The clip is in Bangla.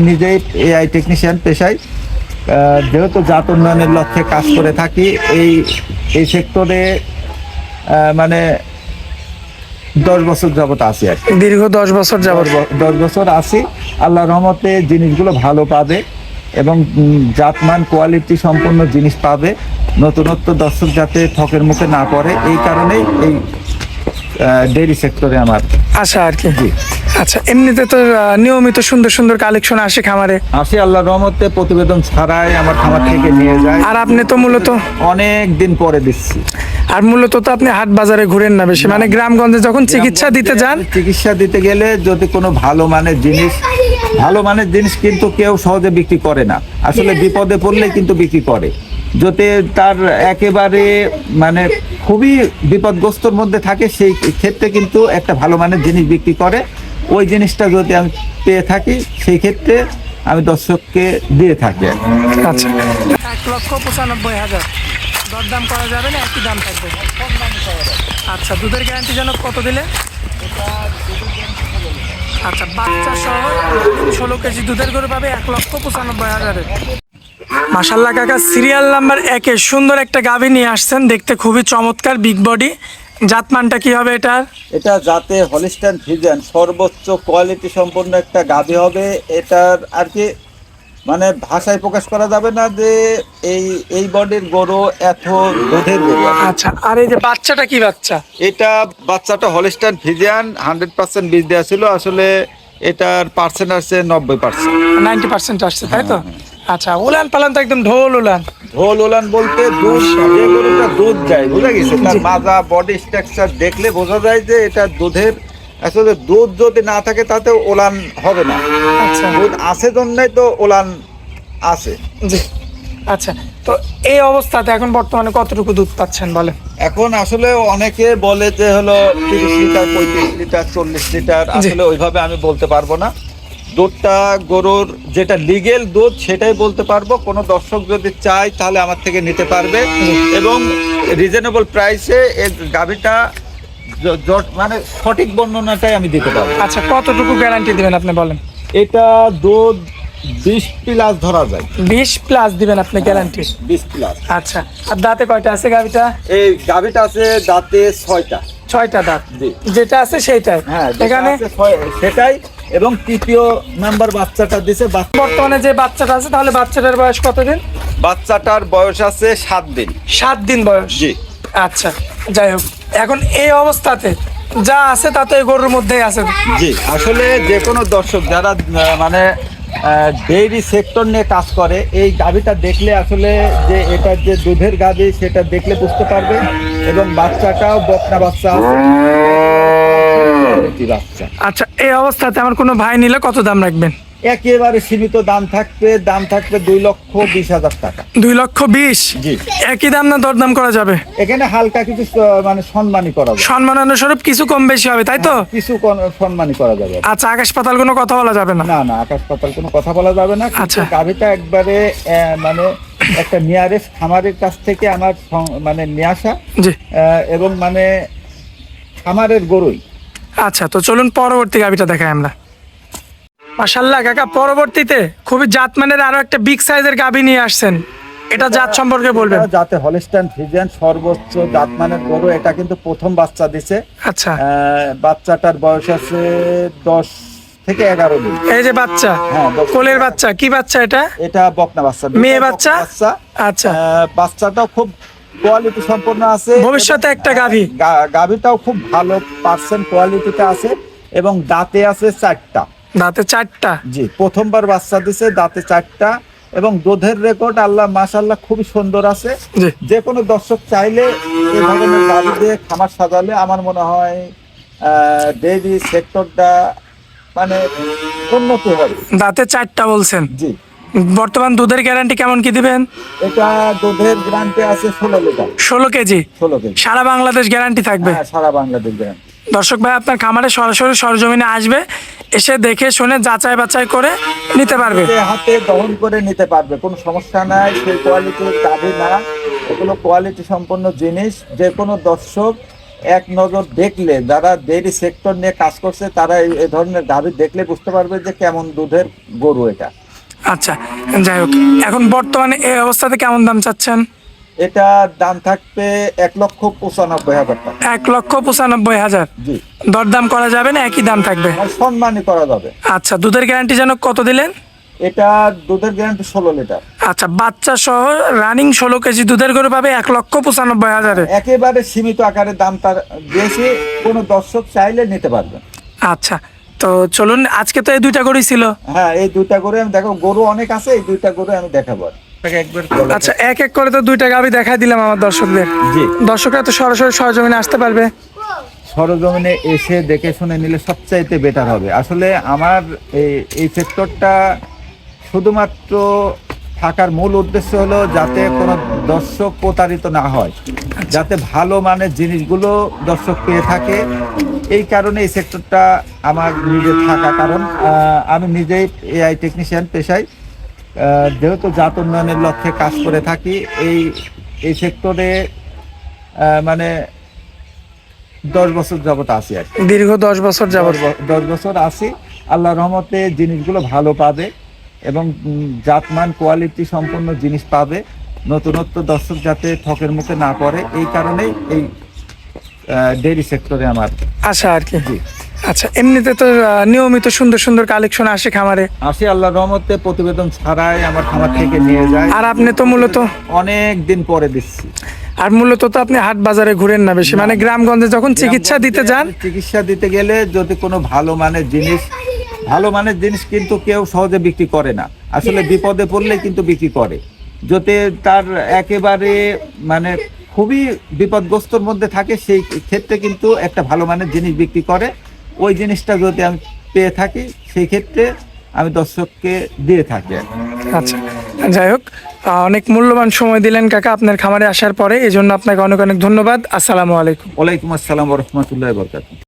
নিজেই এআই টেকনিশিয়ান পেশায়, যেহেতু জাত উন্নয়নের লক্ষ্যে কাজ করে থাকি এই এই সেক্টরে, মানে 10 বছর যাবত আছি আর কি। দীর্ঘ 10 বছর যাবত 10 বছর আছি। আল্লাহর রহমতে জিনিসগুলো ভালো পাবে এবং জাতমান কোয়ালিটি সম্পন্ন জিনিস পাবে, নতুনত্ব দর্শক যাতে ঠকের মুখে না পড়ে, এই কারণেই এই ডেইরি সেক্টরে আমার আশা আর কি। জি। আচ্ছা, এমনিতে তো নিয়মিত সুন্দর সুন্দর কালেকশন আসে খামারে, আসি আল্লাহর রহমতে, প্রতিবেদন ছাড়াই আমার খামার থেকে নিয়ে যায়। আর আপনি তো মূলত অনেক দিন পরে দিচ্ছি। আর মূলত তো আপনি হাট বাজারে ঘুরেন না বেশি, মানে গ্রামগঞ্জে যখন চিকিৎসা দিতে যান, চিকিৎসা দিতে গেলে যদি কোনো ভালো মানের জিনিস কিন্তু কেউ সহজে বিক্রি করে না, আসলে বিপদে পড়লে কিন্তু বিক্রি করে। যদি তার একেবারে মানে খুবই বিপদগ্রস্তর মধ্যে থাকে, সেই ক্ষেত্রে কিন্তু একটা ভালো মানের জিনিস বিক্রি করে। ওই জিনিসটা যদি আমি পেয়ে থাকি, সেই ক্ষেত্রে আমি দর্শককে দিয়ে থাকি। আচ্ছা, 1,95,000 দরদাম করা যাবে না, একই দাম থাকবে? আচ্ছা, দুধের গ্যারান্টি যেন কত দিলে? আচ্ছা, বাচ্চা সহ 16 কেজি দুধের গরু পাবে 1,95,000। মাশাল্লাহ কাকা, সিরিয়াল নাম্বার 1-এ সুন্দর একটা গাভী নিয়ে আসছেন, দেখতে খুবই চমৎকার, বিগ বডি। জাতমানটা কি হবে এটার? এটা জাতে হলিস্টাইন ফ্রিজিয়ান, সর্বোচ্চ কোয়ালিটি সম্পন্ন একটা গাভী হবে। এটার আর কি মানে ভাষায় প্রকাশ করা যাবে না যে এই বডির গরু এত দুধের গরু। আচ্ছা, আর এই যে বাচ্চাটা কি বাচ্চা? এটা বাচ্চাটা হলিস্টাইন ফ্রিজিয়ান, 100% বীজ দেওয়া ছিল। আসলে এটার পার্সেন্ট আসছে 90%, 90% আসছে, তাই তো? আচ্ছা, উলান পালান তো একদম ঢোল উলান। ঢোল উলান বলতে দুধ, যে গরুটা দুধ যায়, বুঝা গেছে, তার মাজা বডি স্ট্রাকচার দেখলে বোঝা যায় যে এটা দুধের। আসলে দুধ যদি না থাকে তাতে ওলান হবে না। আচ্ছা, দুধ আছে জন্যই তো ওলান আছে। জি। আচ্ছা, তো এই অবস্থাতে এখন বর্তমানে কতটুকু দুধ পাচ্ছেন বলেন? এখন আসলে অনেকে বলে যে হলো 30 লিটার, 35 লিটার, 40 লিটার। আসলে ওইভাবে আমি বলতে পারবো না। দুধটা গরুর যেটা লিগেল দুধ সেটাই বলতে পারবো। কোনো দর্শক যদি চায় তাহলে আমার থেকে নিতে পারবে এবং রিজনেবল প্রাইসে এই গাভীটা মানে সঠিক বর্ণনাটাই আমি দিতে পারবো। আচ্ছা, কতটুকু গ্যারান্টি দিবেন আপনি বলেন? এটা দুধ 20+ ধরা যায়। 20+ দিবেন আপনি গ্যারান্টি? 20+। আচ্ছা, আর দাঁতে কয়টা আছে গাভিটা? এই গাভীটা আছে দাঁতে 6টা। 6টা দাঁত? জি। যেটা আছে সেইটাই? হ্যাঁ, এখানে সেটাই। এবং তৃতীয় নাম্বার বাচ্চাটা দিছে। বর্তমানে যে বাচ্চাটা আছে, তাহলে বাচ্চাটার বয়স কতদিন? বাচ্চাটার বয়স আছে 7 দিন। 7 দিন বয়স? জি। আচ্ছা, যাই হোক, এখন এই অবস্থাতে যা আছে তা তো এই গরুর মধ্যেই আছে। জি, আসলে যে কোনো দর্শক যারা মানে ডেইরি সেক্টর নিয়ে কাজ করে, এই গাভীটা দেখলে আসলে যে এটা যে দুধের গাভী সেটা দেখলে বুঝতে পারবে। এবং বাচ্চাটাও বকনা বাচ্চা আছে, বাচ্চা। আচ্ছা, এই অবস্থাতে আমার কোনো ভাই নিলে কত দাম রাখবেন? একেবারে সীমিত দাম থাকবে, 2,20,000 টাকা। 2,20,000? জি। একই দাম না দরদাম করা যাবে? এখানে হালকা কিছু মানে সম্মানী করা যাবে, সম্মানানুস্বরূপ কিছু কম বেশি হবে, তাই তো? কিছু সম্মানী করা যাবে। আচ্ছা, আকাশ পাতাল কোনো কথা বলা যাবে না? না, আকাশ পাতাল কোনো কথা বলা যাবে না। আচ্ছা, গাভীটা একবারে মানে একটা নিয়ারেস্ট খামারের কাছ থেকে আমার মানে নিয়ে আসা। জি। এবং মানে খামারের গরুই। আচ্ছা, তো চলুন পরবর্তী গাভিটা দেখাই আমরা। মাশাআল্লাহ কাকা, পরবর্তীতে খুবই জাতমানের আরো একটা বিগ সাইজের গাভী নিয়ে আসছেন, এটা জাত সম্পর্কে বলবেন? যাতে হলিস্টাইন ফ্রিজিয়ান, সর্বোচ্চ জাতমানের গরু। এটা কিন্তু প্রথম বাচ্চা দিছে। আচ্ছা, বাচ্চাটার বয়স আছে 10 থেকে 11 দিন। এই যে বাচ্চা, হ্যাঁ, কোলের বাচ্চা, কি বাচ্চা এটা? এটা বকনা বাচ্চা, মেয়ে বাচ্চা? আচ্ছা, বাচ্চাটাও খুব কোয়ালিটি সম্পন্ন আছে। ভবিষ্যতে একটা গাভী। গাভীটাও খুব ভালো পার্সেন্ট কোয়ালিটিতে আছে এবং দাঁতে আছে 4টা। দাঁতে 4টা? জি, প্রথমবার বাচ্চা দিছে, দাঁতে 4টা। এবং দুধের রেকর্ড আল্লাহ মাশাআল্লাহ খুবই সুন্দর আছে। যে কোনো দর্শক চাইলে এই ধরনের গাভী দিয়ে খামার সাজালে আমার মনে হয় ডেইরি সেক্টরটা মানে উন্নত হবে। দাঁতে 4টা বলছেন? জি। বর্তমান দুধের গ্যারান্টি কেমন কি দিবেন? এটা দুধের গ্যারান্টি আছে 16 লিটার। 16 কেজি? 16 কেজি। সারা বাংলাদেশ গ্যারান্টি থাকবে? হ্যাঁ, সারা বাংলাদেশ গ্যারান্টি। দর্শক ভাই আপনার খামারে সরাসরি সরজমিনে আসবে, এসে দেখে শুনে যাচাই বাছাই করে নিতে পারবে, হাতে দহন করে নিতে পারবে, কোনো সমস্যা নাই। সেই কোয়ালিটির গাভী না, এগুলো কোয়ালিটি সম্পন্ন জিনিস। যে কোনো দর্শক এক নজর দেখলে, যারা ডেইরি সেক্টর নিয়ে কাজ করছে, তারা এই ধরনের গাভী দেখলে বুঝতে পারবে যে কেমন দুধের গরু এটা। আচ্ছা, যাই হোক, এখন বর্তমানে এই অবস্থাতে কেমন দাম চাচ্ছেন? এটা দাম থাকবে 1,95,000 টাকা। 1,95,000। জি, দরদাম করা যাবে না, একই দাম থাকবে? আর সম্মানই করা যাবে। আচ্ছা, দুধের গ্যারান্টি যেন কত দিলেন? এটা দুধের গ্যারান্টি 16 লিটার। আচ্ছা, বাচ্চা সহ রানিং 16 কেজি দুধের গরু পাবে 1,95,000-এ। একেবারে সীমিত আকারে দামটা দিয়েছি, কোনো দর্শক চাইলে নিতে পারবেন। আচ্ছা, তো চলুন, আজকে তো এই দুইটা গরুই ছিল। হ্যাঁ, এই দুইটা গরু আমি দেখো, গরু অনেক আছে, এই দুইটা গরু আমি দেখাবো। একবার আচ্ছা, এক এক করে তো দুইটা গাভি দেখাই দিলাম আমার দর্শকদের। জি, দর্শকরা তো সরাসরি সরজমিনে আসতে পারবে। সরজমিনে এসে দেখে শুনে নিলে সবচাইতে বেটার হবে। আসলে আমার এই সেক্টরটা শুধুমাত্র থাকার মূল উদ্দেশ্য হলো যাতে কোনো দর্শক প্রতারিত না হয়, যাতে ভালো মানের জিনিসগুলো দর্শক পেয়ে থাকে। এই কারণে এই সেক্টরটা আমার নিজের থাকা, কারণ আমি নিজেই এআই টেকনিশিয়ান পেশায়, যেহেতু জাত উন্নয়নের লক্ষ্যে কাজ করে থাকি। এই সেক্টরে মানে 10 বছর যাবত আছি আর কি। দীর্ঘ 10 বছর যাবত। 10 বছর আছি। আল্লাহর রহমতে জিনিসগুলো ভালো পাবে এবং জাতমান কোয়ালিটি সম্পন্ন জিনিস পাবে। নতুনত্ব দর্শক যাতে ঠকের মুখে না পড়ে, এই কারণেই এই ডেইরি সেক্টরে আমার আচ্ছা, আর কি। জি। আচ্ছা, এমনিতে তো নিয়মিত সুন্দর সুন্দর কালেকশন আসে খামারে। আসি, আল্লাহর রহমতে প্রতিবেদন ছাড়াই আমার খামার থেকে নিয়ে যায়। আর আপনি তো মূলত অনেক দিন পরে দিচ্ছি। আর মূলত তো আপনি হাট বাজারে ঘুরেন না বেশি, মানে গ্রামগঞ্জে যখন চিকিৎসা দিতে যান। চিকিৎসা দিতে গেলে যদি কোনো ভালো মানের জিনিস কিন্তু কেউ সহজে বিক্রি করে না। আসলে বিপদে পড়লে কিন্তু বিক্রি করে। যদি তার একেবারে মানে খুবই বিপদগ্রস্তর মধ্যে থাকে, সেই ক্ষেত্রে কিন্তু একটা ভালো মানের জিনিস বিক্রি করে। ওই জিনিসটা যদি আমি পেয়ে থাকি, সেই ক্ষেত্রে আমি দর্শককে দিয়ে থাকি। আচ্ছা, যাই হোক, অনেক মূল্যবান সময় দিলেন কাকা আপনার খামারে আসার পরে, এই জন্য আপনাকে অনেক অনেক ধন্যবাদ। আসসালামু আলাইকুম। ওয়ালাইকুম আসসালাম ওয়া রাহমাতুল্লাহি ওয়া বারাকাতুহু।